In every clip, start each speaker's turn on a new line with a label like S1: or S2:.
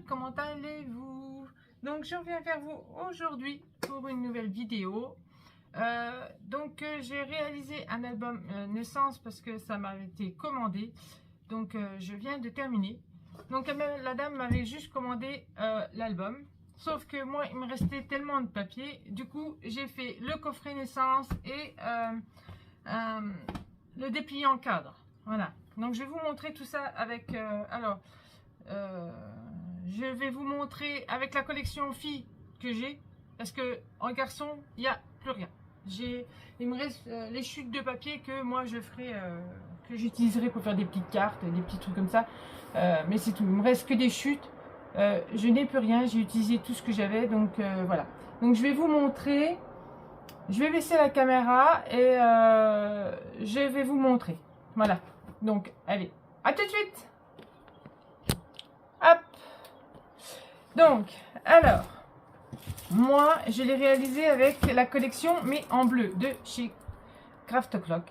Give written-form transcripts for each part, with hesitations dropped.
S1: comment allez-vous? Donc je reviens vers vous aujourd'hui pour une nouvelle vidéo. J'ai réalisé un album naissance parce que ça m'avait été commandé. Donc je viens de terminer. Donc la dame m'avait juste commandé l'album. Sauf que moi il me restait tellement de papier. Du coup j'ai fait le coffret naissance et le dépliant cadre. Voilà. Donc je vais vous montrer tout ça avec... je vais vous montrer avec la collection filles que j'ai, parce que en garçon il n'y a plus rien. Il me reste les chutes de papier que moi je ferai, que j'utiliserai pour faire des petites cartes, des petits trucs comme ça, mais c'est tout. Il me reste que des chutes. Je n'ai plus rien, j'ai utilisé tout ce que j'avais, donc voilà. Donc je vais vous montrer. Je vais baisser la caméra et je vais vous montrer. Voilà. Donc allez, à tout de suite. Hop. Donc, alors, moi, je l'ai réalisé avec la collection, mais en bleu, de chez Craft Clock.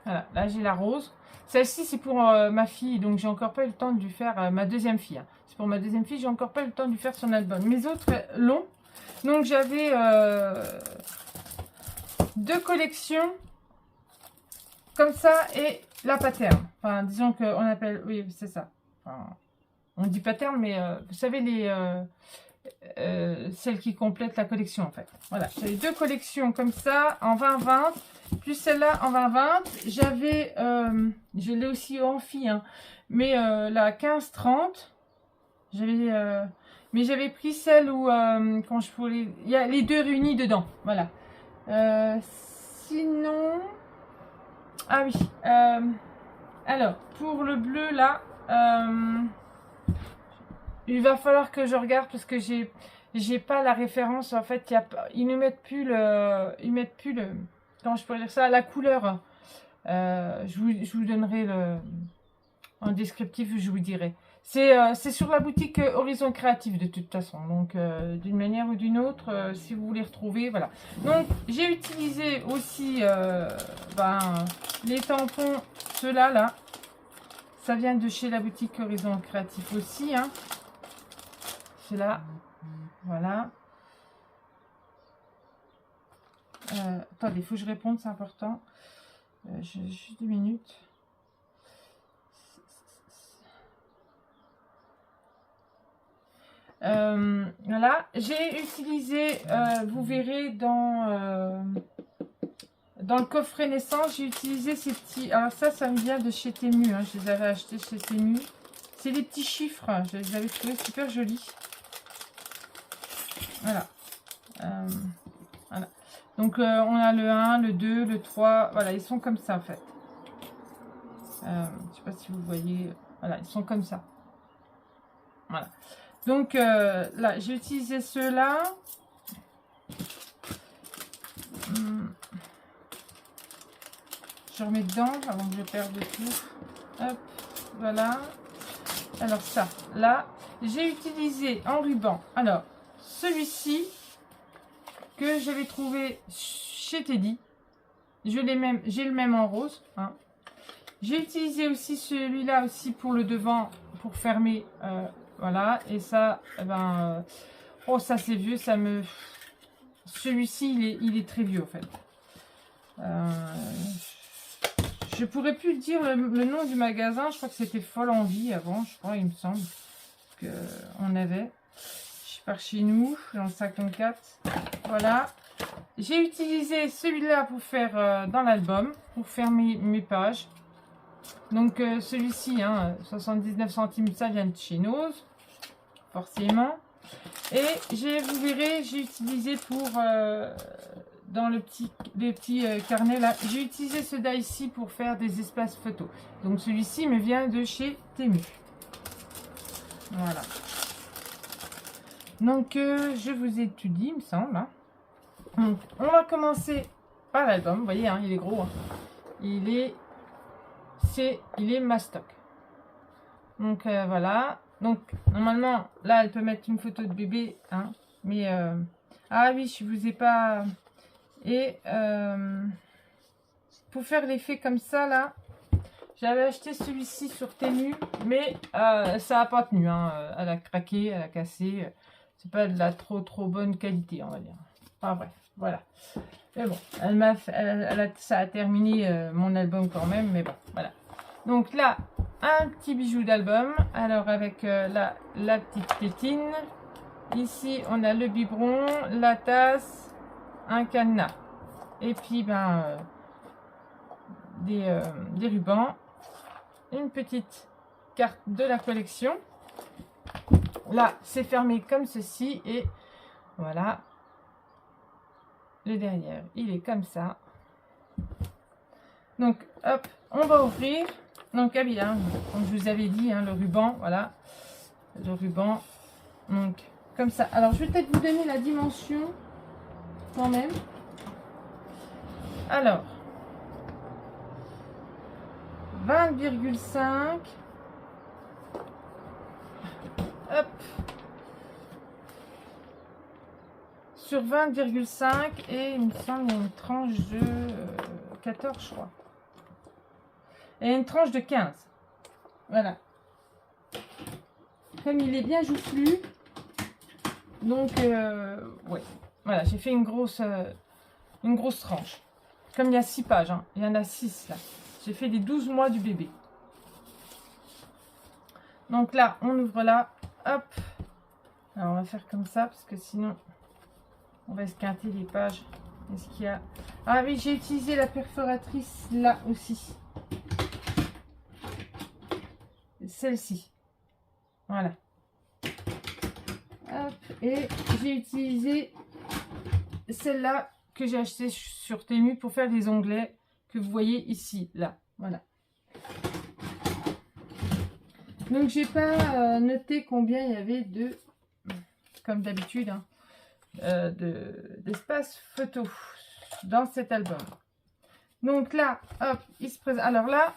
S1: Voilà, là, j'ai la rose. Celle-ci, c'est pour ma fille, donc j'ai encore pas eu le temps de lui faire, ma deuxième fille. Hein. C'est pour ma deuxième fille, j'ai encore pas eu le temps de lui faire son album. Mes autres, longs. Donc, j'avais deux collections, comme ça, et la pattern. Enfin, disons qu'on appelle, oui, c'est ça. Enfin, on dit pattern, mais vous savez, celles qui complètent la collection, en fait. Voilà, j'avais deux collections comme ça, en 20-20, plus celle-là en 20-20. J'avais, je l'ai aussi en fille, hein, mais la 15-30. Mais j'avais pris celle où, quand je voulais, il y a les deux réunis dedans, voilà. Sinon, ah oui, alors, pour le bleu, là, il va falloir que je regarde parce que j'ai pas la référence. En fait, ils ne mettent plus le, comment je pourrais dire ça, la couleur. Je vous donnerai en descriptif, je vous dirai. C'est sur la boutique Horizon Créatif de toute façon. Donc, d'une manière ou d'une autre, si vous voulez retrouver, voilà. Donc, j'ai utilisé aussi les tampons, ceux-là, là. Ça vient de chez la boutique Horizon Créatif aussi, hein. Là, voilà. Attendez, il faut que je réponde, c'est important. Juste 2 minutes. Voilà, j'ai utilisé, vous verrez dans le coffret naissance, j'ai utilisé ces petits. Alors ça me vient de chez Temu, hein, je les avais achetés chez Temu. C'est des petits chiffres, je les avais trouvés super jolis. Voilà. Voilà. Donc, on a le 1, le 2, le 3. Voilà, ils sont comme ça, en fait. Je ne sais pas si vous voyez. Voilà, ils sont comme ça. Voilà. Donc, là, j'ai utilisé ceux-là. Je remets dedans avant que je perde tout. Hop, voilà. Alors, ça, là, j'ai utilisé en ruban. Alors, celui-ci que j'avais trouvé chez Teddy. J'ai le même en rose. Hein. J'ai utilisé aussi celui-là aussi pour le devant, pour fermer. Voilà. Et ça, oh, ça c'est vieux. Celui-ci, il est très vieux en fait. Je pourrais plus dire le nom du magasin. Je crois que c'était Folle en Vie avant. Je crois, il me semble qu'on avait. Par chez nous, dans le 54. Voilà. J'ai utilisé celui-là pour faire dans l'album, pour faire mes pages. Donc celui-ci, hein, 79 centimes, ça vient de chez Nose, forcément. Et vous verrez, j'ai utilisé pour, dans le petit carnet là, j'ai utilisé ceux-là ici pour faire des espaces photos. Donc celui-ci me vient de chez Temu. Voilà. Donc, je vous ai tout dit, il me semble. Hein. Donc, on va commencer par l'album. Vous voyez, hein, il est gros. Hein. Il est mastoc. Donc, voilà. Donc, normalement, là, elle peut mettre une photo de bébé. Hein, mais, ah oui, je vous ai pas... Et, pour faire l'effet comme ça, là, J'avais acheté celui-ci sur Temu, mais ça n'a pas tenu. Hein. Elle a craqué, elle a cassé. C'est pas de la trop bonne qualité, on va dire. Enfin bref, voilà. Mais bon, ça a terminé mon album quand même, mais bon, voilà. Donc là, un petit bijou d'album. Alors avec la petite tétine. Ici, on a le biberon, la tasse, un cadenas. Et puis, des rubans. Une petite carte de la collection. Là, c'est fermé comme ceci. Et voilà. Le derrière, il est comme ça. Donc, hop, on va ouvrir. Donc, ah bien, comme je vous avais dit, hein, le ruban, voilà. Le ruban, donc, comme ça. Alors, je vais peut-être vous donner la dimension, quand même. Alors, 20,5. Hop. Sur 20,5 et il me semble qu'il y a une tranche de 14, je crois. Et une tranche de 15. Voilà. Comme il est bien joufflu. Donc, ouais. Voilà, j'ai fait une grosse tranche. Comme il y a 6 pages, hein. Il y en a 6 là. J'ai fait les 12 mois du bébé. Donc là, on ouvre là. Hop. Alors, on va faire comme ça parce que sinon, on va esquinter les pages. Est-ce qu'il y a... Ah oui, j'ai utilisé la perforatrice là aussi. Celle-ci. Voilà. Hop. Et j'ai utilisé celle-là que j'ai acheté sur Temu pour faire les onglets que vous voyez ici, là. Voilà. Donc, j'ai pas noté combien il y avait de, comme d'habitude, hein, d'espace photo dans cet album. Donc là, hop, il se présente. Alors là,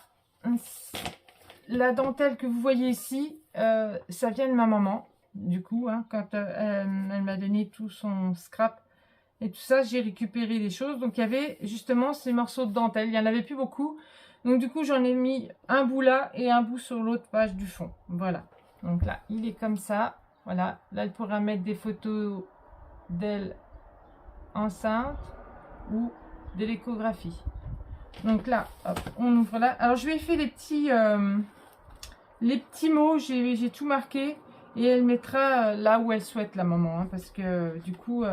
S1: la dentelle que vous voyez ici, ça vient de ma maman. Du coup, hein, quand elle m'a donné tout son scrap et tout ça, j'ai récupéré les choses. Donc il y avait justement ces morceaux de dentelle. Il n'y en avait plus beaucoup. Donc du coup, j'en ai mis un bout là et un bout sur l'autre page du fond. Voilà. Donc là, il est comme ça. Voilà. Là, elle pourra mettre des photos d'elle enceinte ou de l'échographie. Donc là, hop, on ouvre là. Alors, je lui ai fait les petits mots. J'ai tout marqué. Et elle mettra là où elle souhaite, la maman. Hein, parce que du coup,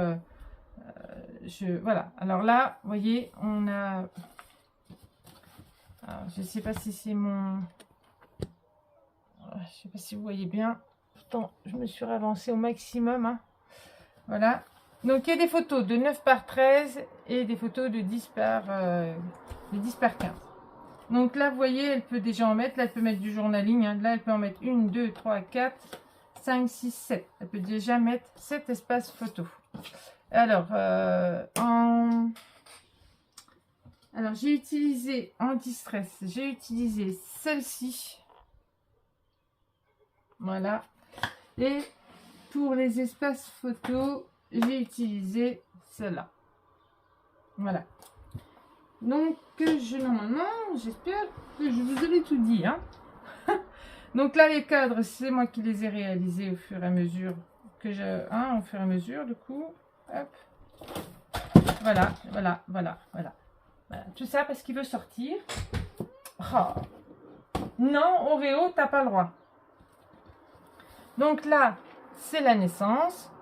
S1: voilà. Alors là, vous voyez, on a... Alors, je ne sais pas si c'est mon... Je ne sais pas si vous voyez bien. Pourtant, je me suis avancée au maximum. Hein. Voilà. Donc, il y a des photos de 9 par 13 et des photos de 10 par 15. Donc là, vous voyez, elle peut déjà en mettre. Là, elle peut mettre du journaling. Hein. Là, elle peut en mettre 1, 2, 3, 4, 5, 6, 7. Elle peut déjà mettre 7 espaces photos. Alors, Alors, j'ai utilisé en distress, j'ai utilisé celle-ci. Voilà. Et pour les espaces photos, j'ai utilisé celle-là. Voilà. Donc, normalement, j'espère que je vous avais tout dit. Hein. Donc là, les cadres, c'est moi qui les ai réalisés au fur et à mesure que au fur et à mesure, du coup. Hop. Voilà, voilà, voilà, voilà. Voilà, tout ça parce qu'il veut sortir. Oh. Non, Oreo, t'as pas le droit. Donc là, c'est la naissance.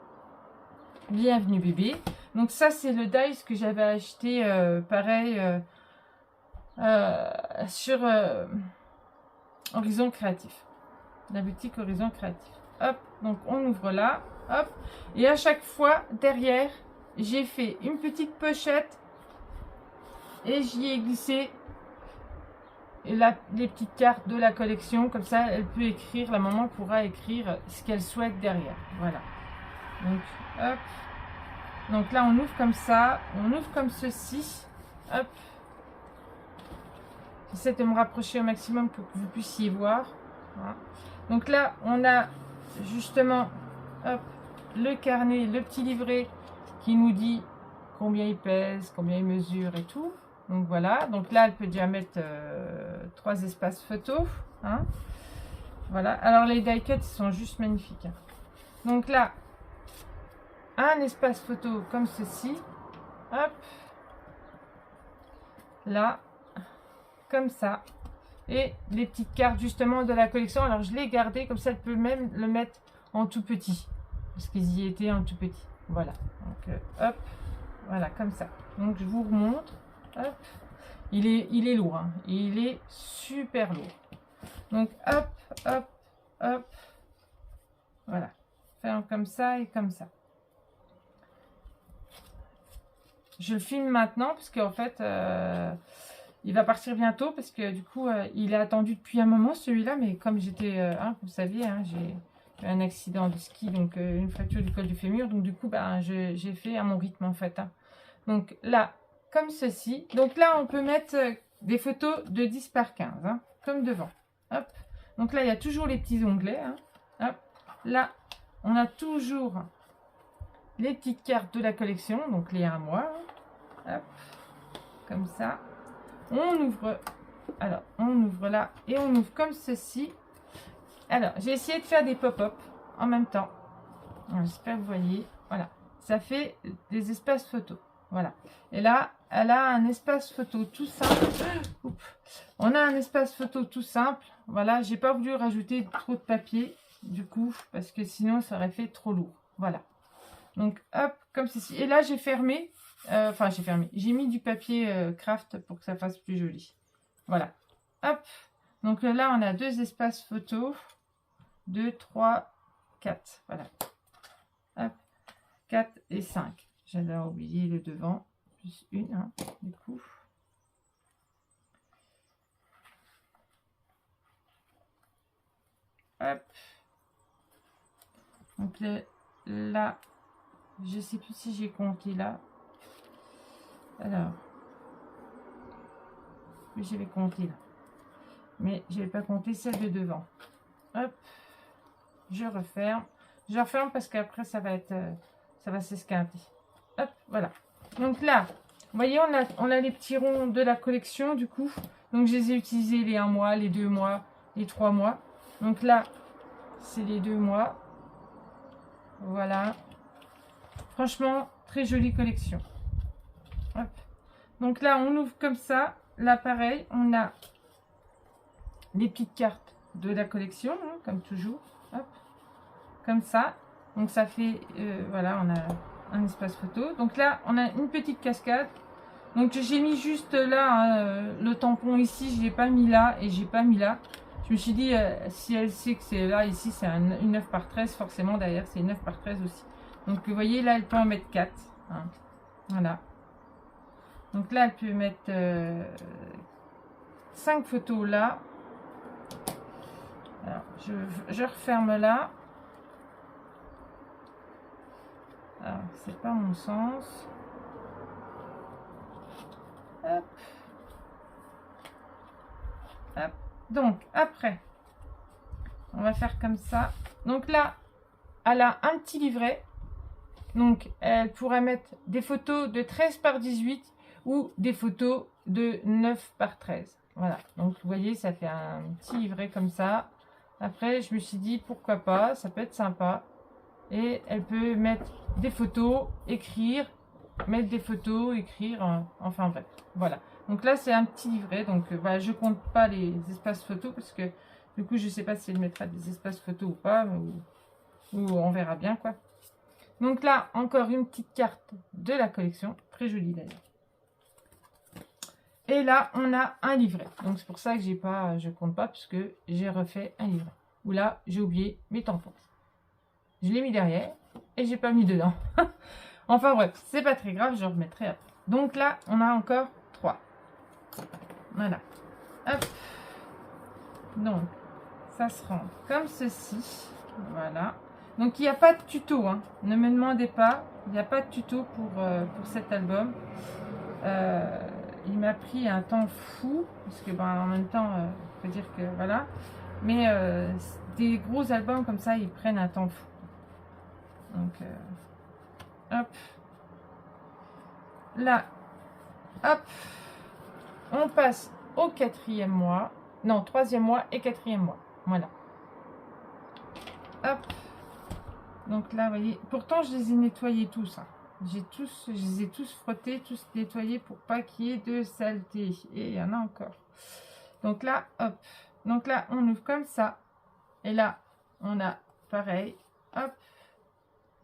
S1: Bienvenue bébé. Donc ça, c'est le dice que j'avais acheté, pareil, sur Horizon Créatif. La boutique Horizon Créatif. Hop, donc on ouvre là. Hop. Et à chaque fois, derrière, j'ai fait une petite pochette. Et j'y ai glissé les petites cartes de la collection. Comme ça, elle peut écrire, la maman pourra écrire ce qu'elle souhaite derrière. Voilà. Donc, hop. Donc là, on ouvre comme ça. On ouvre comme ceci. Hop. J'essaie de me rapprocher au maximum pour que vous puissiez voir. Voilà. Donc là, on a justement hop, le carnet, le petit livret qui nous dit combien il pèse, combien il mesure et tout. Donc voilà, donc là elle peut déjà mettre 3 espaces photos. Hein. Voilà, alors les die cuts sont juste magnifiques. Hein. Donc là, un espace photo comme ceci. Hop. Là, comme ça. Et les petites cartes justement de la collection. Alors je l'ai gardé, comme ça elle peut même le mettre en tout petit. Parce qu'ils y étaient en tout petit. Voilà, donc hop. Voilà, comme ça. Donc je vous remontre. Hop. Il est lourd. Hein. Il est super lourd. Donc hop, hop, hop. Voilà. Faire comme ça et comme ça. Je le filme maintenant parce qu'en fait, il va partir bientôt parce que du coup, il est attendu depuis un moment celui-là. Mais comme j'étais, hein, vous saviez, hein, j'ai eu un accident de ski, donc une fracture du col du fémur. Donc du coup, ben, j'ai fait à mon rythme en fait. Hein. Donc là, comme ceci. Donc là, on peut mettre des photos de 10 par 15, hein, comme devant. Hop. Donc là, il y a toujours les petits onglets. Hein. Hop. Là, on a toujours les petites cartes de la collection, donc les 1 mois. Hein. Hop. Comme ça. On ouvre. Alors, on ouvre là et on ouvre comme ceci. Alors, j'ai essayé de faire des pop-up en même temps. J'espère que vous voyez. Voilà. Ça fait des espaces photos. Voilà. Et là, elle a un espace photo tout simple. Oups. On a un espace photo tout simple. Voilà. J'ai pas voulu rajouter trop de papier. Du coup, parce que sinon, ça aurait fait trop lourd. Voilà. Donc, hop, comme ceci. Et là, j'ai fermé. Enfin, j'ai fermé. J'ai mis du papier craft pour que ça fasse plus joli. Voilà. Hop. Donc là, on a 2 espaces photos. 2, 3, 4. Voilà. Hop. 4 et 5. J'avais oublié le devant. Plus une, hein, du coup. Hop. Donc là, je sais plus si j'ai compté là. Alors. Oui, j'avais compté là. Mais je n'avais pas compté celle de devant. Hop. Je referme. Je referme parce qu'après, ça va être... ça va s'esquinter. Hop, voilà. Donc là, vous voyez, on a les petits ronds de la collection, du coup. Donc, je les ai utilisés les 1 mois, les 2 mois, les 3 mois. Donc là, c'est les 2 mois. Voilà. Franchement, très jolie collection. Hop. Donc là, on ouvre comme ça. Là, pareil, on a les petites cartes de la collection, hein, comme toujours. Hop. Comme ça. Donc ça fait, voilà, on a un espace photo. Donc là, on a une petite cascade. Donc j'ai mis juste là, hein, le tampon ici, je l'ai pas mis là et j'ai pas mis là. Je me suis dit, si elle sait que c'est là, ici, c'est une 9 par 13, forcément derrière, c'est une 9 par 13 aussi. Donc vous voyez, là, elle peut en mettre 4. Hein. Voilà. Donc là, elle peut mettre 5 photos là. Alors, je referme là. Alors, c'est pas mon sens. Hop. Hop. Donc, après, on va faire comme ça. Donc là, elle a un petit livret. Donc, elle pourrait mettre des photos de 13 par 18 ou des photos de 9 par 13. Voilà. Donc, vous voyez, ça fait un petit livret comme ça. Après, je me suis dit, pourquoi pas, ça peut être sympa. Et elle peut mettre des photos, écrire, mettre des photos, écrire, enfin bref, voilà. Donc là, c'est un petit livret, donc voilà, je compte pas les espaces photos parce que du coup, je sais pas si elle mettra des espaces photos ou pas, ou on verra bien quoi. Donc là, encore une petite carte de la collection, très jolie d'ailleurs. Et là, on a un livret, donc c'est pour ça que je compte pas puisque j'ai refait un livret. Où là, j'ai oublié mes tampons. Je l'ai mis derrière et j'ai pas mis dedans. Enfin bref, c'est pas très grave, je remettrai après. Donc là, on a encore 3. Voilà. Hop. Donc, ça se rend comme ceci. Voilà. Donc, il n'y a pas de tuto. Hein. Ne me demandez pas. Il n'y a pas de tuto pour cet album. Il m'a pris un temps fou. Parce que, ben, en même temps, faut dire que, voilà. Mais des gros albums comme ça, ils prennent un temps fou. Donc, hop. Là, hop. On passe au 4e mois. Non, 3e mois et 4e mois. Voilà. Hop. Donc là, vous voyez, pourtant je les ai nettoyés tous. Hein. Je les ai tous frottés, tous nettoyés pour pas qu'il y ait de saleté. Et il y en a encore. Donc là, hop. Donc là, on ouvre comme ça. Et là, on a pareil. Hop.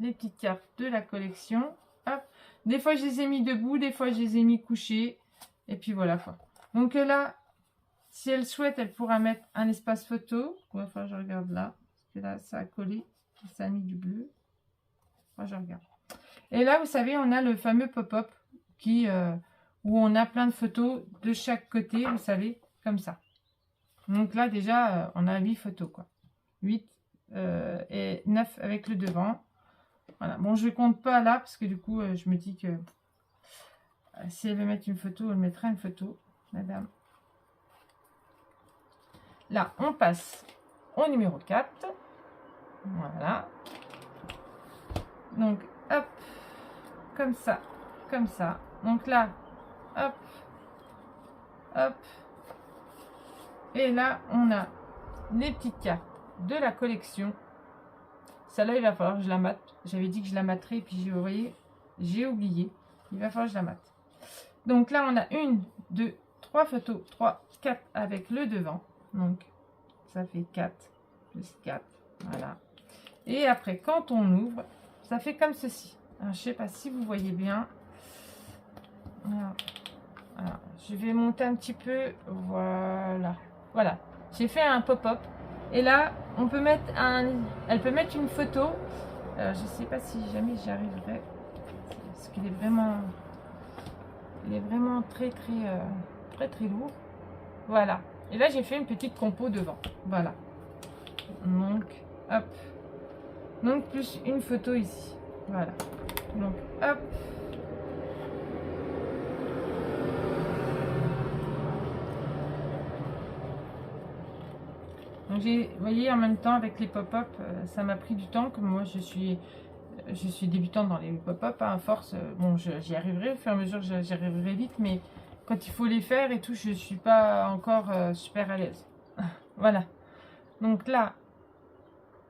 S1: Les petites cartes de la collection. Hop. Des fois, je les ai mis debout, des fois, je les ai mis couchés. Et puis voilà quoi. Donc là, si elle souhaite, elle pourra mettre un espace photo. Enfin, je regarde là. Parce que là, ça a collé. Ça a mis du bleu. Moi, je regarde. Et là, vous savez, on a le fameux pop-up qui où on a plein de photos de chaque côté, vous savez, comme ça. Donc là, déjà, on a 8 photos, quoi. 8 et 9 avec le devant. Voilà. Bon, je ne compte pas là, parce que du coup, je me dis que si elle veut mettre une photo, elle mettra une photo, madame. Là, on passe au numéro 4. Voilà. Donc, hop, comme ça, comme ça. Donc là, hop, hop. Et là, on a les petites cartes de la collection. Celle-là, il va falloir que je la mate. J'avais dit que je la materais, et puis vous voyez, j'ai oublié. Il va falloir que je la mate. Donc là, on a 1, 2, 3 photos, 3, 4 avec le devant. Donc, ça fait 4 plus 4. Voilà. Et après, quand on ouvre, ça fait comme ceci. Alors, je ne sais pas si vous voyez bien. Alors, je vais monter un petit peu. Voilà. Voilà. J'ai fait un pop-up. Et là, on peut mettre elle peut mettre une photo. Je ne sais pas si jamais j'y arriverai. Parce qu'il est vraiment... Il est vraiment très lourd. Voilà. Et là, j'ai fait une petite compo devant. Voilà. Donc, hop. Donc, plus une photo ici. Voilà. Donc, hop. Donc, vous voyez, en même temps, avec les pop-up, ça m'a pris du temps. Comme moi, je suis débutante dans les pop-up. Hein, à force, bon, j'y arriverai. Au fur et à mesure, j'y arriverai vite. Mais quand il faut les faire et tout, je ne suis pas encore super à l'aise. Voilà. Donc là,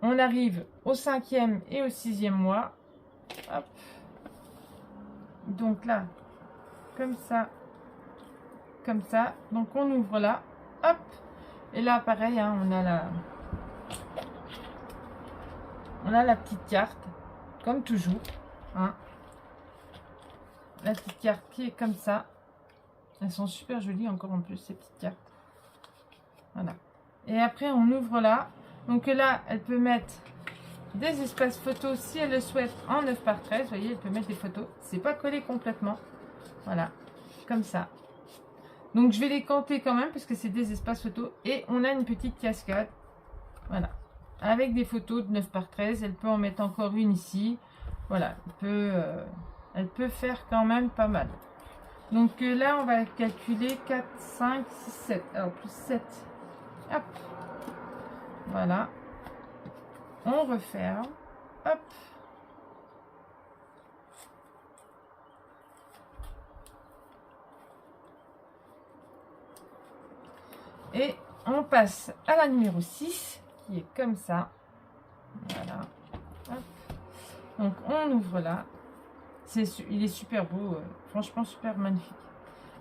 S1: on arrive au 5e et au 6e mois. Hop. Donc là, comme ça. Comme ça. Donc on ouvre là. Hop. Et là, pareil, hein, on a la petite carte. Comme toujours. Hein. La petite carte qui est comme ça. Elles sont super jolies encore en plus, ces petites cartes. Voilà. Et après, on ouvre là. Donc là, elle peut mettre des espaces photos si elle le souhaite en 9 par 13. Vous voyez, elle peut mettre des photos. C'est pas collé complètement. Voilà. Comme ça. Donc, je vais les compter quand même parce que c'est des espaces photos. Et on a une petite cascade. Voilà. Avec des photos de 9 par 13. Elle peut en mettre encore une ici. Voilà. Elle peut faire quand même pas mal. Donc là, on va calculer 4, 5, 6, 7. Alors, plus 7. Hop. Voilà. On referme. Hop. Et on passe à la numéro 6, qui est comme ça. Voilà. Hop. Donc, on ouvre là. Il est super beau. Franchement, super magnifique.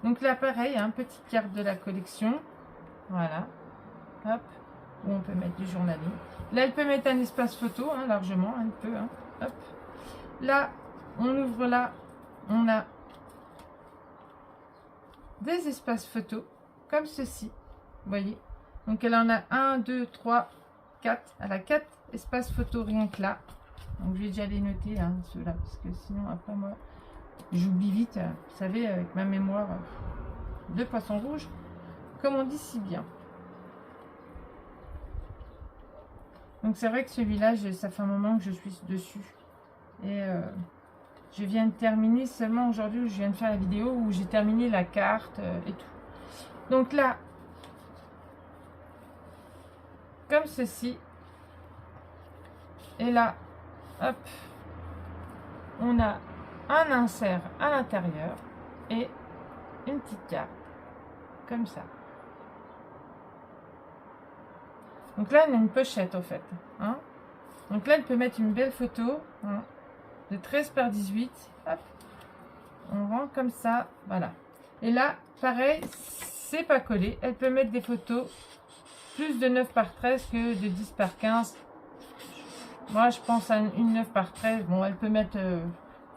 S1: Donc là, pareil, hein, petite carte de la collection. Voilà. Hop. Où on peut mettre du journaling. Là, elle peut mettre un espace photo, hein, largement. Elle peut. Hein. Hop. Là, on ouvre là. On a des espaces photos, comme ceci. Vous voyez. Donc, elle en a 1, 2, 3, 4. Elle a 4 espaces photos rien que là. Donc, je vais déjà les noter, hein, ceux-là. Parce que sinon, après, moi, j'oublie vite. Vous savez, avec ma mémoire de poisson rouge, comme on dit si bien. Donc, c'est vrai que celui-là, ça fait un moment que je suis dessus. Et je viens de terminer seulement aujourd'hui, où je viens de faire la vidéo où j'ai terminé la carte et tout. Donc là, comme ceci. Et là, hop, on a un insert à l'intérieur et une petite carte. comme ça. Donc là, on a une pochette, en fait. Hein. Donc là, elle peut mettre une belle photo, hein, de 13 par 18. Hop. On rend comme ça, voilà. Et là, pareil, c'est pas collé. Elle peut mettre des photos plus de 9 par 13 que de 10 par 15. Moi, je pense à une 9 par 13. Bon, elle peut mettre...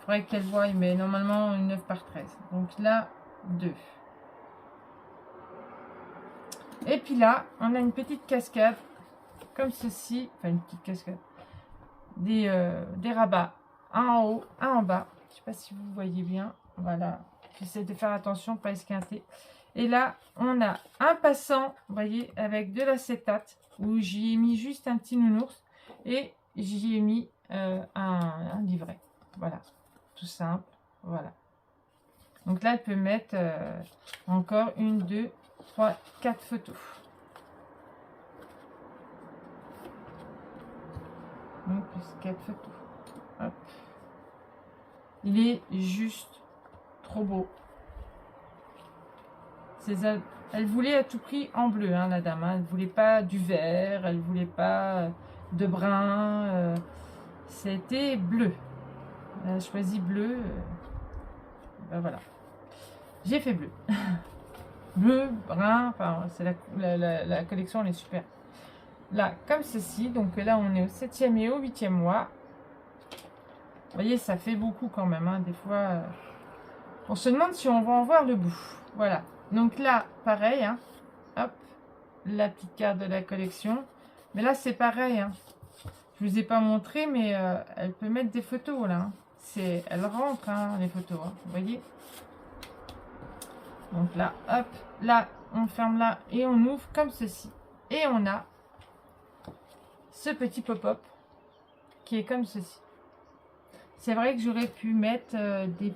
S1: faudrait qu'elle voie, mais normalement, une 9 par 13. Donc là, 2. Et puis là, on a une petite cascade, comme ceci. Enfin, une petite cascade. Des rabats. Un en haut, un en bas. Je ne sais pas si vous voyez bien. Voilà. J'essaie de faire attention, pas esquinter. Et là, on a un passant, vous voyez, avec de l'acétate, où j'y ai mis juste un petit nounours. Et j'y ai mis un livret. Voilà. Tout simple. Voilà. Donc là, elle peut mettre encore 1, 2, 3, 4 photos. Donc, plus 4 photos. Hop. Il est juste trop beau. Elle voulait à tout prix en bleu, hein, la dame. Hein. Elle ne voulait pas du vert, elle ne voulait pas de brun. C'était bleu. Elle a choisi bleu. Ben voilà. J'ai fait bleu. Bleu, brun, enfin, c'est la collection, elle est super. Là, comme ceci. Donc là, on est au 7e et au 8e mois. Vous voyez, ça fait beaucoup quand même. Hein. Des fois, on se demande si on va en voir le bout. Voilà. Donc là, pareil. Hein. Hop. La petite carte de la collection. Mais là, c'est pareil. Hein. Je ne vous ai pas montré, mais elle peut mettre des photos, là. Hein. Elle rentre, hein, les photos. Hein. Vous voyez. Donc là, hop. Là, on ferme là et on ouvre comme ceci. Et on a ce petit pop-up qui est comme ceci. C'est vrai que j'aurais pu mettre des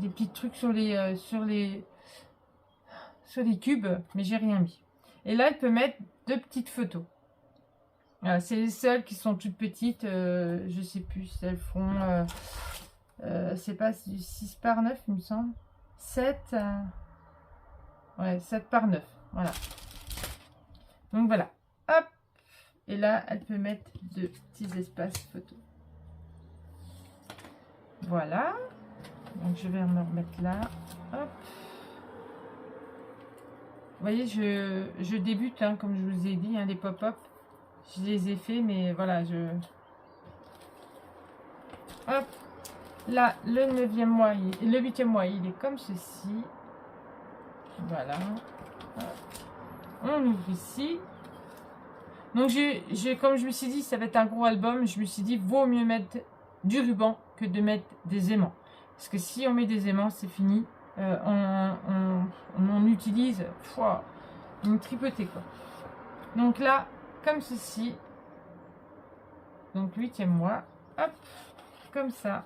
S1: petits trucs sur les cubes, mais j'ai rien mis. Et là, elle peut mettre 2 petites photos. Voilà, c'est les seules qui sont toutes petites. Je sais plus si elles font... c'est pas du 6 par 9, il me semble. 7. Ouais, 7 par 9. Voilà. Donc voilà. Hop. Et là, elle peut mettre 2 petits espaces photos. Voilà. Donc je vais me remettre là. Hop. Vous voyez, je débute, hein, comme je vous ai dit, hein, les pop-up. Je les ai fait, mais voilà, Hop. Là, le 9e mois, le 8e mois, il est comme ceci. Voilà. Hop. On ouvre ici. Donc, comme je me suis dit, ça va être un gros album. Je me suis dit, vaut mieux mettre du ruban que de mettre des aimants. Parce que si on met des aimants, c'est fini. On utilise une tripotée, quoi. Donc là, comme ceci. Donc, 8e mois. Hop. Comme ça.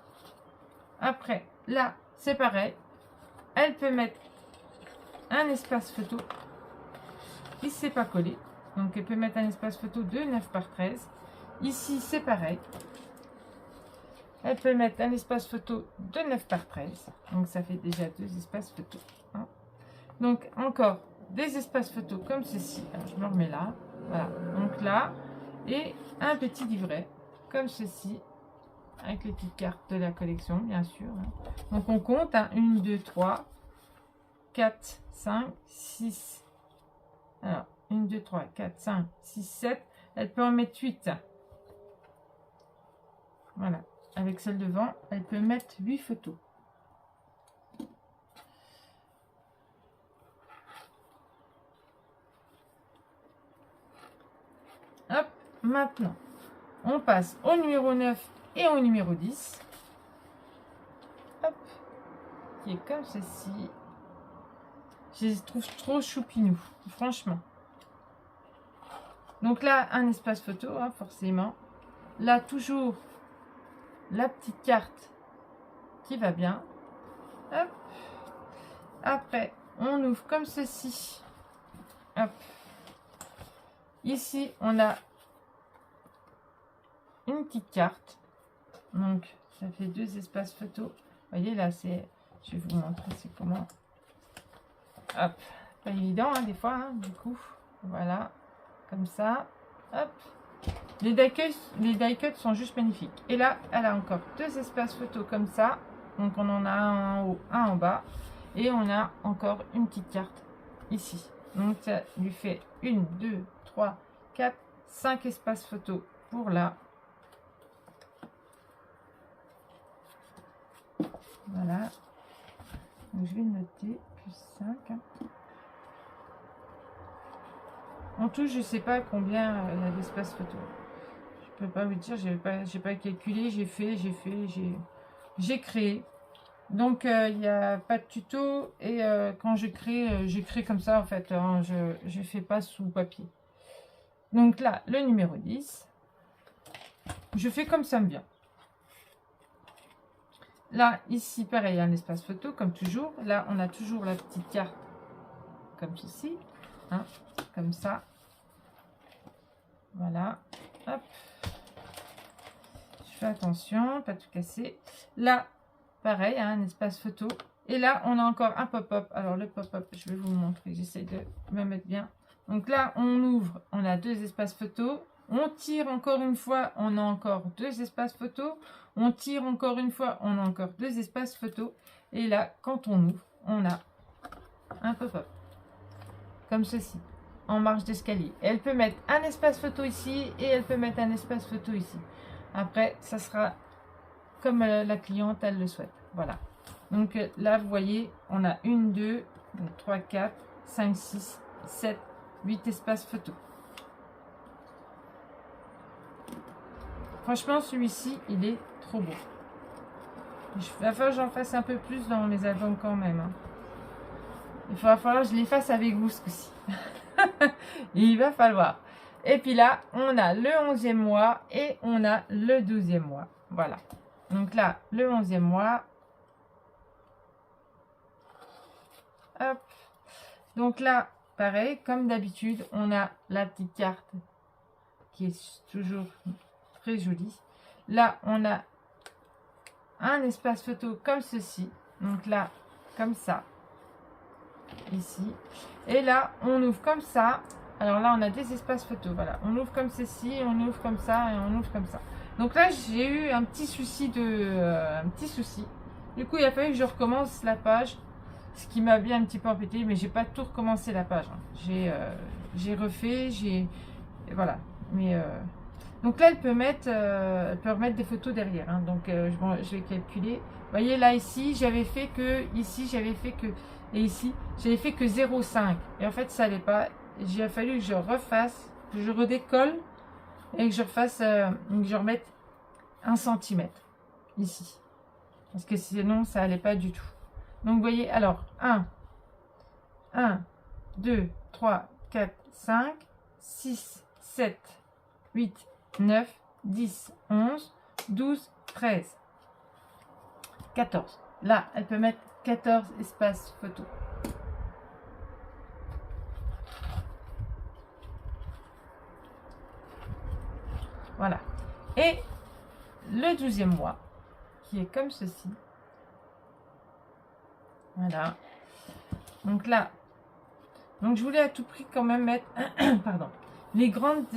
S1: Après, là, c'est pareil. Elle peut mettre un espace photo. Ici, c'est pas collé. Donc, elle peut mettre un espace photo de 9 par 13. Ici, c'est pareil. Elle peut mettre un espace photo de 9 par 13. Donc, ça fait déjà 2 espaces photo. Hein. Donc, encore des espaces photo comme ceci. Alors, je me remets là. Voilà. Donc, là. Et un petit livret comme ceci. Avec les petites cartes de la collection, bien sûr. Hein. Donc, on compte. Hein, 1, 2, 3, 4, 5, 6. Alors, 1, 2, 3, 4, 5, 6, 7. Elle peut en mettre 8. Voilà. Avec celle devant, elle peut mettre 8 photos. Hop, maintenant, on passe au numéro 9 et au numéro 10. Hop, qui est comme ceci. Je les trouve trop choupinous, franchement. Donc là, un espace photo, hein, forcément. Là, toujours la petite carte qui va bien. Hop. Après, on ouvre comme ceci. Hop. Ici, on a une petite carte. Donc, ça fait 2 espaces photo. Vous voyez, là, c'est... Je vais vous montrer c'est comment. Hop. Pas évident, hein, des fois, hein, du coup. Voilà. Comme ça. Hop. Les die cuts sont juste magnifiques. Et là, elle a encore 2 espaces photos comme ça. Donc, on en a un en haut, un en bas. Et on a encore une petite carte ici. Donc, ça lui fait 1, 2, 3, 4, 5 espaces photos pour là. Voilà. Donc, je vais noter plus 5. Hein. En tout, je ne sais pas combien il y a d'espace photo. Je peux pas vous dire, j'ai pas calculé, j'ai créé. Donc il n'y a pas de tuto et quand je crée comme ça en fait, hein, je fais pas sous papier. Donc là, le numéro 10, je fais comme ça me vient. Là, ici, pareil, un espace photo comme toujours. Là, on a toujours la petite carte comme ceci, hein, comme ça. Voilà, hop. Je fais attention, pas tout casser. Là, pareil, hein, un espace photo. Et là, on a encore un pop-up. Alors, le pop-up, je vais vous le montrer. J'essaie de me mettre bien. Donc là, on ouvre, on a 2 espaces photos. On tire encore une fois, on a encore 2 espaces photos. On tire encore une fois, on a encore 2 espaces photos. Et là, quand on ouvre, on a un pop-up. Comme ceci, en marche d'escalier. Elle peut mettre un espace photo ici et elle peut mettre un espace photo ici. Après, ça sera comme la cliente, elle le souhaite. Voilà. Donc là, vous voyez, on a 1, 2, 3, 4, 5, 6, 7, 8 espaces photos. Franchement, celui-ci, il est trop beau. Il va falloir que j'en fasse un peu plus dans mes albums quand même. Hein. Il va falloir que je les fasse avec vous ce coup-ci. Il va falloir. Et puis là, on a le 11e mois et on a le 12e mois. Voilà. Donc là, le 11e mois. Hop. Donc là, pareil, comme d'habitude, on a la petite carte qui est toujours très jolie. Là, on a un espace photo comme ceci. Donc là, comme ça. Ici. Et là, on ouvre comme ça. Alors là, on a des espaces photos. Voilà. On ouvre comme ceci, on ouvre comme ça et on ouvre comme ça. Donc là, j'ai eu un petit souci Du coup, il a fallu que je recommence la page. Ce qui m'a bien un petit peu embêté, mais j'ai pas tout recommencé la page. Hein. J'ai refait, voilà. Mais donc là, elle peut remettre des photos derrière. Hein. Donc je vais calculer. Vous voyez là ici, j'avais fait que et ici, j'avais fait que 0,5. Et en fait, ça n'allait pas. Il a fallu que je refasse, que je redécolle et que je refasse, que je remette 1 cm ici. Parce que sinon, ça n'allait pas du tout. Donc, vous voyez, alors, 1, 2, 3, 4, 5, 6, 7, 8, 9, 10, 11, 12, 13, 14. Là, elle peut mettre 14 espaces photos. Voilà. Et le 12e mois, qui est comme ceci. Voilà. Donc là, donc je voulais à tout prix quand même mettre, pardon, les grandes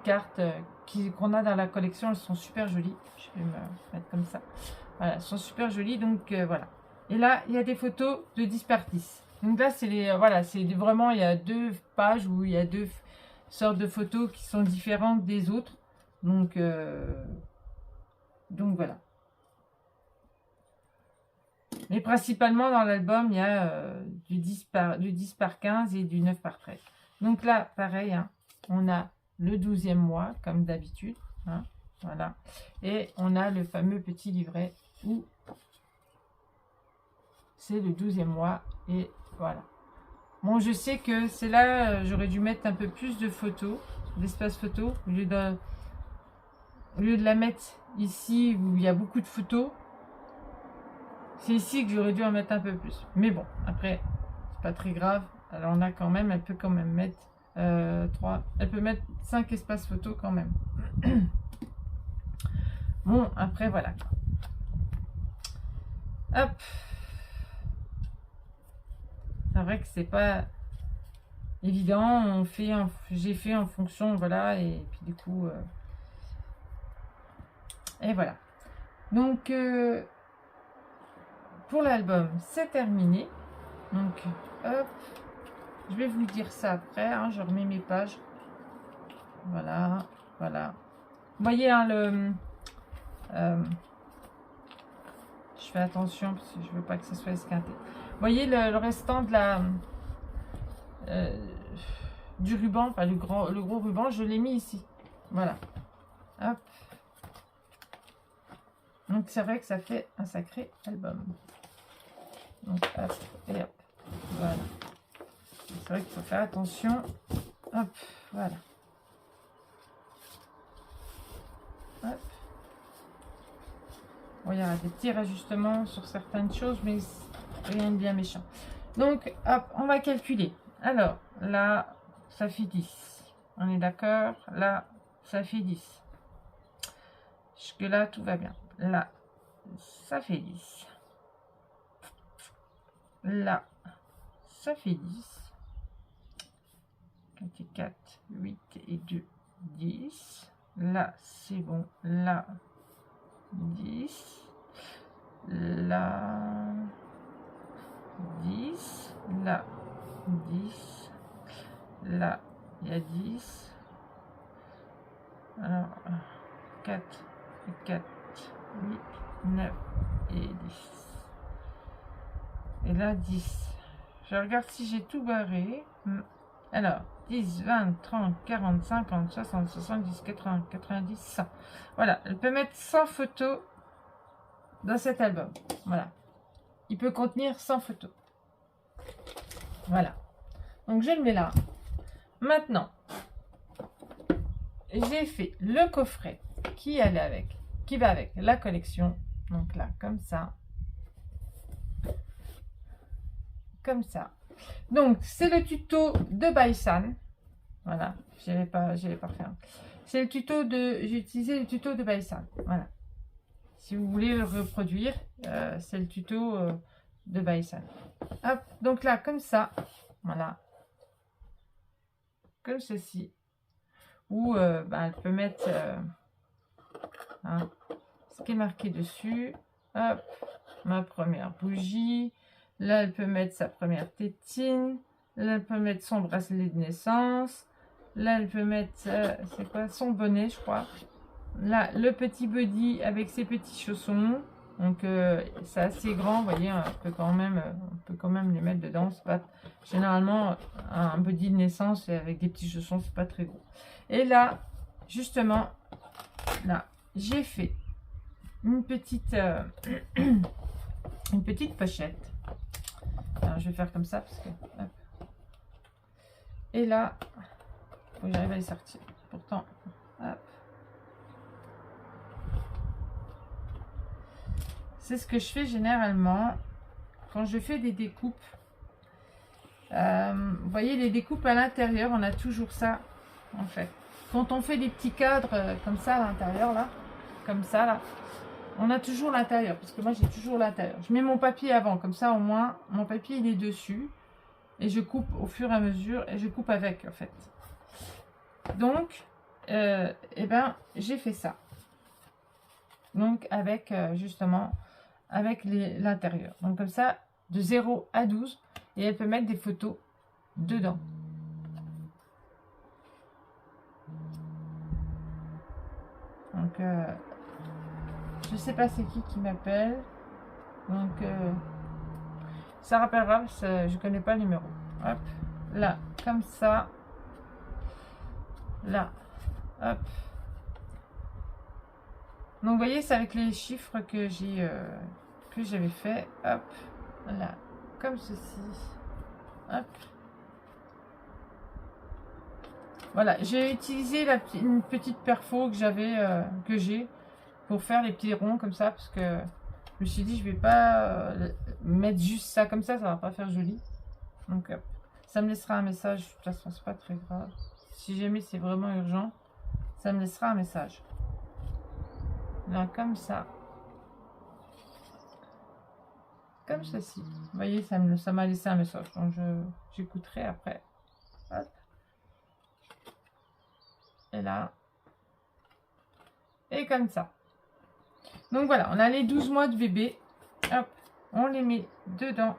S1: cartes qu'on a dans la collection, elles sont super jolies. Je vais me mettre comme ça. Voilà, elles sont super jolies. Donc voilà. Et là, il y a des photos de 10 par 10. Donc là, c'est voilà, c'est vraiment, il y a 2 pages où il y a 2 sortes de photos qui sont différentes des autres. Donc voilà. Mais principalement dans l'album, il y a du 10 par 15 et du 9 par 13. Donc là, pareil, hein, on a le 12e mois, comme d'habitude. Hein, voilà. Et on a le fameux petit livret où c'est le 12e mois. Et voilà. Bon, je sais que c'est là, j'aurais dû mettre un peu plus de photos, d'espace photo, au lieu de la mettre ici où il y a beaucoup de photos. C'est ici que j'aurais dû en mettre un peu plus. Mais bon, après, c'est pas très grave. Alors on a quand même, elle peut quand même mettre 3, elle peut mettre 5 espaces photos quand même. Bon, après voilà. Hop. C'est vrai que c'est pas évident. J'ai fait en fonction, voilà, et puis du coup, et voilà. Donc, pour l'album, c'est terminé. Donc, hop, je vais vous dire ça après. Hein, je remets mes pages. Voilà, voilà. Vous voyez, hein, je fais attention parce que je veux pas que ça soit esquinté. Vous voyez le restant de du ruban, enfin le gros ruban, je l'ai mis ici. Voilà. Hop. Donc c'est vrai que ça fait un sacré album. Donc hop et hop. Voilà. C'est vrai qu'il faut faire attention. Hop, voilà. Hop. Bon, il y a des petits ajustements sur certaines choses, mais rien de bien méchant. Donc, hop, on va calculer. Alors, là, ça fait 10. On est d'accord? Là, ça fait 10. Jusque-là, tout va bien. Là, ça fait 10. Là, ça fait 10. 4 et 4, 8 et 2, 10. Là, c'est bon. Là, 10. Là, 10. Là, 10. Là, il y a 10. Alors, 4 et 4, 8, 9 et 10. Et là, 10. Je regarde si j'ai tout barré. Alors, 10, 20, 30, 40, 50, 60, 70, 80, 90, 100. Voilà, elle peut mettre 100 photos dans cet album. Voilà. Il peut contenir 100 photos. Voilà. Donc, je le mets là. Maintenant, j'ai fait le coffret qui va avec la collection. Donc là, comme ça. Comme ça. Donc, c'est le tuto de Baisan. Voilà, je n'avais pas refaire. C'est le tuto j'ai utilisé le tuto de Baisan. Voilà. Si vous voulez le reproduire, c'est le tuto de Baisan. Hop, donc là, comme ça. Voilà. Comme ceci. Ou elle peut mettre ce qui est marqué dessus. Hop, ma première bougie. Là, elle peut mettre sa première tétine. Là, elle peut mettre son bracelet de naissance. Là, elle peut mettre, c'est quoi, son bonnet, je crois. Là, le petit body avec ses petits chaussons. Donc, c'est assez grand, vous voyez, on peut quand même les mettre dedans. C'est pas, généralement, un body de naissance avec des petits chaussons, c'est pas très gros. Et là, justement, là, j'ai fait une petite pochette. Alors, je vais faire comme ça parce que... Hop. Et là, faut que j'arrive à les sortir. Pourtant, hop. C'est ce que je fais généralement quand je fais des découpes. Vous voyez, les découpes à l'intérieur, on a toujours ça, en fait. Quand on fait des petits cadres comme ça à l'intérieur, là, comme ça, là, on a toujours l'intérieur, parce que moi, j'ai toujours l'intérieur. Je mets mon papier avant, comme ça, au moins, mon papier, il est dessus. Et je coupe au fur et à mesure, et je coupe avec, en fait. Donc, eh ben, j'ai fait ça. Donc, avec, justement, avec l'intérieur. Donc, comme ça, de 0 à 12, et elle peut mettre des photos dedans. Donc, je sais pas c'est qui m'appelle. Donc, ça rappellera, je connais pas le numéro. Hop, là, comme ça. Là, hop. Donc, vous voyez, c'est avec les chiffres que j'avais fait. Hop, là, comme ceci. Hop. Voilà, j'ai utilisé une petite perfo que j'ai pour faire les petits ronds comme ça, parce que je me suis dit, je vais pas mettre juste ça comme ça va pas faire joli. Donc, ça me laissera un message. De toute façon, c'est pas très grave. Si jamais c'est vraiment urgent, ça me laissera un message. Là, comme ça. comme ceci. Vous voyez, ça m'a laissé un message, donc j'écouterai après. Hop. Et là. Et comme ça. Donc voilà, on a les 12 mois de bébé. Hop, on les met dedans.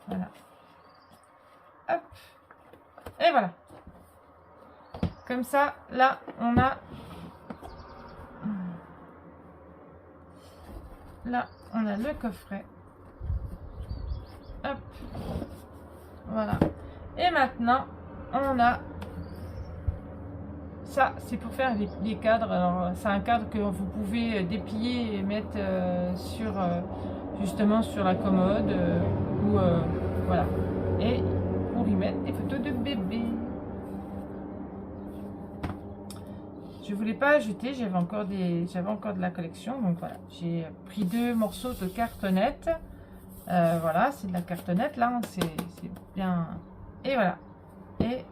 S1: Voilà. Hop. Et voilà. Comme ça, là, on a... Là, on a le coffret. Hop. Voilà. Et maintenant, on a... Ça, c'est pour faire les cadres. Alors, c'est un cadre que vous pouvez déplier et mettre sur... justement sur la commode. Ou... voilà. Et pour y mettre des photos de bébé. Je voulais pas jeter, j'avais encore de la collection, donc voilà, j'ai pris 2 morceaux de cartonnette. Voilà, c'est de la cartonnette là, hein, c'est bien. Et voilà, et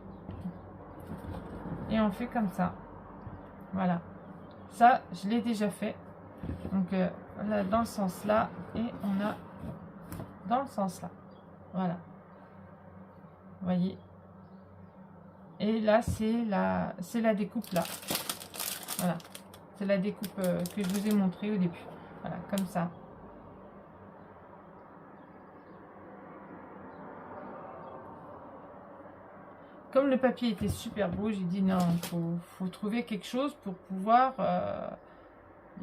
S1: on fait comme ça. Voilà, ça je l'ai déjà fait. Donc là, dans le sens là, et on a dans le sens là. Voilà, vous voyez. Et là c'est la découpe là. Voilà, c'est la découpe que je vous ai montré au début. Voilà, comme ça. Comme le papier était super beau, j'ai dit non, faut trouver quelque chose pour pouvoir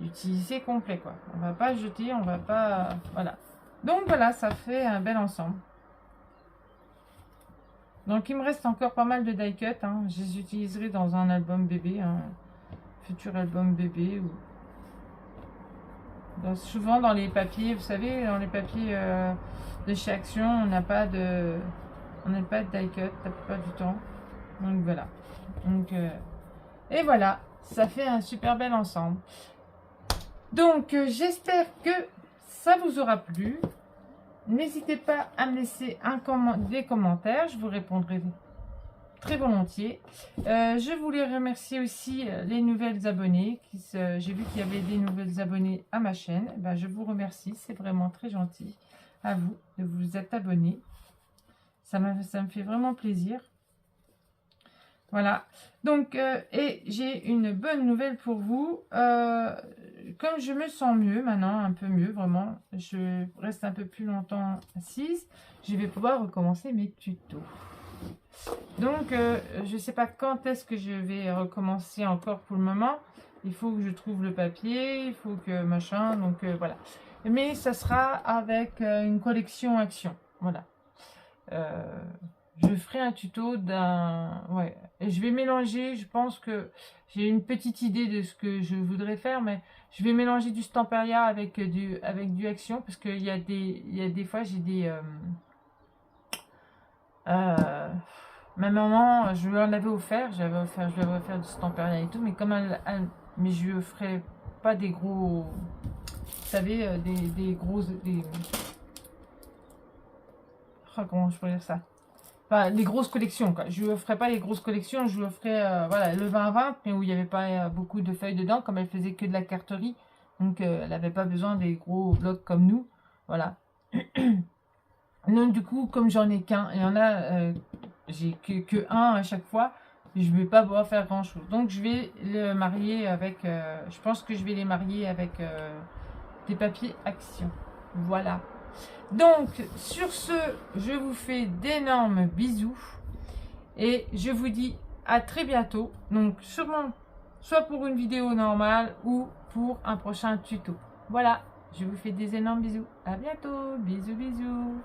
S1: l'utiliser complet, quoi. On va pas jeter, on va pas... voilà. Donc voilà, ça fait un bel ensemble. Donc il me reste encore pas mal de die cut. Hein. Je les utiliserai dans un album bébé. Hein. Futur album bébé ou souvent dans les papiers, vous savez, dans les papiers de chez Action, on n'a pas de die cut la plupart du temps. Donc voilà. Donc et voilà, ça fait un super bel ensemble. Donc j'espère que ça vous aura plu. N'hésitez pas à me laisser des commentaires, je vous répondrai très volontiers. Je voulais remercier aussi les nouvelles abonnées. J'ai vu qu'il y avait des nouvelles abonnées à ma chaîne. Ben, je vous remercie, c'est vraiment très gentil à vous de vous être abonnés. Ça me fait vraiment plaisir. Voilà. Donc, et j'ai une bonne nouvelle pour vous. Comme je me sens mieux maintenant, un peu mieux, vraiment, je reste un peu plus longtemps assise, je vais pouvoir recommencer mes tutos. Donc, je ne sais pas quand est-ce que je vais recommencer encore pour le moment. Il faut que je trouve le papier, il faut que machin, donc voilà. Mais ça sera avec une collection Action, voilà. Je ferai un tuto d'un... Ouais, et je vais mélanger, je pense que j'ai une petite idée de ce que je voudrais faire, mais je vais mélanger du Stamperia avec du Action, parce qu'il y a des fois, j'ai des... ma maman, je lui en avais offert, je lui avais offert du Stamperia et tout, mais comme mais je lui ferai pas des gros, vous savez, des grosses, oh, comment je pourrais dire ça, enfin, les grosses collections, quoi. Je lui offrais pas les grosses collections, je lui offrais, voilà, le 20-20, mais où il n'y avait pas beaucoup de feuilles dedans, comme elle faisait que de la carterie, donc elle n'avait pas besoin des gros blocs comme nous, voilà. Donc du coup, comme j'en ai qu'un, il y en a, j'ai que un à chaque fois, je ne vais pas pouvoir faire grand chose. Donc je vais le marier avec, je pense que je vais les marier avec des papiers Action. Voilà. Donc sur ce, je vous fais d'énormes bisous et je vous dis à très bientôt. Donc sûrement, soit pour une vidéo normale ou pour un prochain tuto. Voilà, je vous fais des énormes bisous. À bientôt. Bisous, bisous.